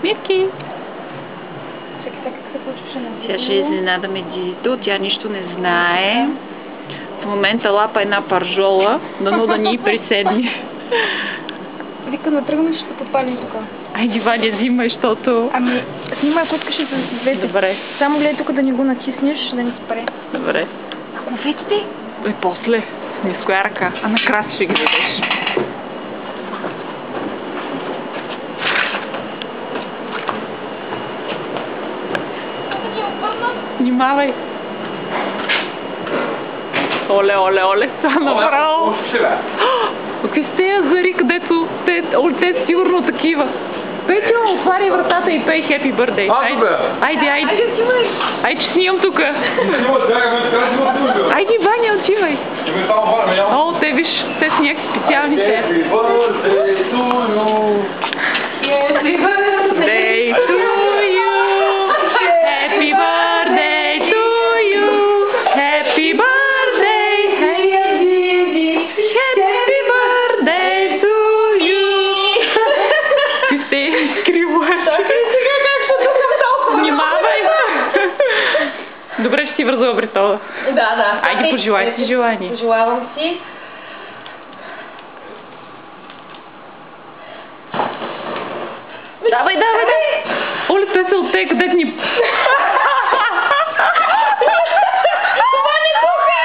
Мирки! Чакай, как се случваше на Сега ще изненадаме Дидито, тя нищо не знае. В момента лапа една паржола, дано да ни приседни. Вика, да тръгнеш, ще подпалим тук. Айди, Ваня, взимай, защото... Ами, снимай, ако искаш да двете. Добре. Само гледай тук да не го натиснеш, да не спре. Добре. А конфетите? И после, не с коя ръка, а накрая ще ги дадеш. Внимавай! Оле, оле, оле, стана браво! Какви сте язари, където те сигурно такива. Петю, отваряй вратата и пей Happy Birthday. Айде, айде. Айде, че снимам тука. Айде, Ваня, отивай. О, те виж, те са някакви специални те. Happy Birthday to you. Happy Birthday to you. Happy Birthday to you. Happy Birthday. Happy Birthday to you. Ти криво е. Внимавай. Добре, ще ти върза обретола. Да. Айде, пожелай си желание. Пожелавам си. Давай. Оле, те се от те, къде ни... Това не пуха!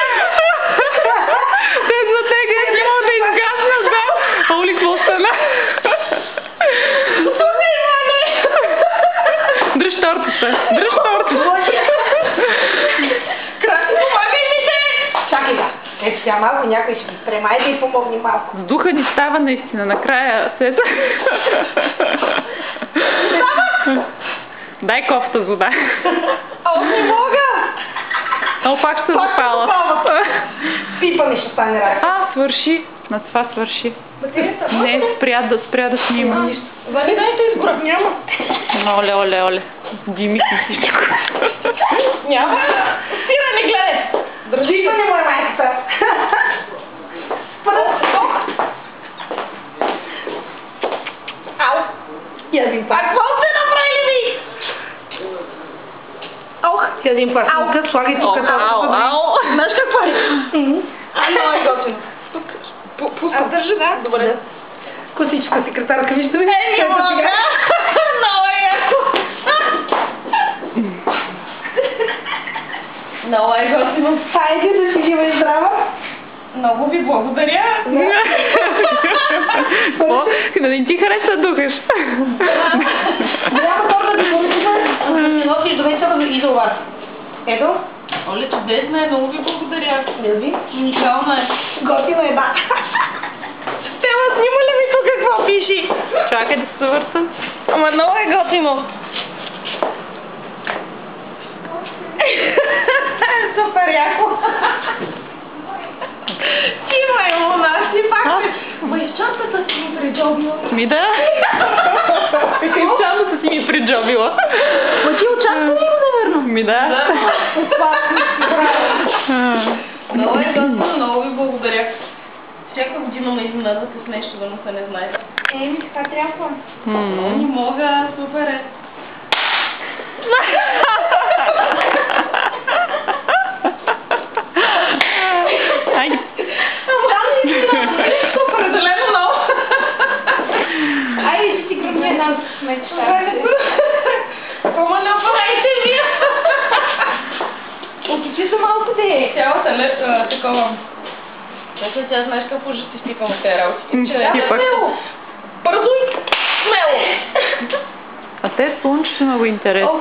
Те са те, къде не мога да изгаснат, да? Оле, какво стана? Дръж тортата. Краси, помагай ми те! Чакай да. Ето сега малко някой ще ги спрем. Айде и помогни малко. С духа ни става наистина, накрая се... Дай кофта с вода. Не мога! О, пак ще се запала. Пипа ми ще стане рак. Свърши. На това свърши. Не, спря да снима. Вали, дайте избрак, няма. Оле. Дими си всичко. Няма. Спира, не гледай. Държи се, не моя майката. Ау. И един пак. Какво сте направили ви? Един пак. Тук, слагай тук. Ау. Знаеш какво е? Много е готино. Пускам. Държи, да? Добре. Класическа секретарка, вижте ми. Не мога. Много е яко. Много е готино. Хайде да си жива и здрава. Много ви благодаря. Да не ти хареса духаш. Няма торта да го носи до вечера и до вас. Ето. Оле, чудесно е, много ви благодаря. Леви. Уникално е. Готино е, да. Те ма снима ли ми тук какво пиши? Чакай да се върта. Ама много е готино. Супер яко. Ти маймуна, си пак майчанката си ми приджобила. Ми да. Майчанката си ми приджобила. Ма ти участва ли го, наверно? Ми да. Много е готино, много ви благодаря. Всяка година ме изненадвате с нещо, да му се не знае. Еми, така трябва. Не мога, супер е. Айде. Определено много. Айде си гръмни една смечка. Ама направите вие. Отичи се малко де. Цялата лед такова. Значи тя знаеш какво ще ти стипаме тези работи. Бързо и смело. А те слънчето е много интересно.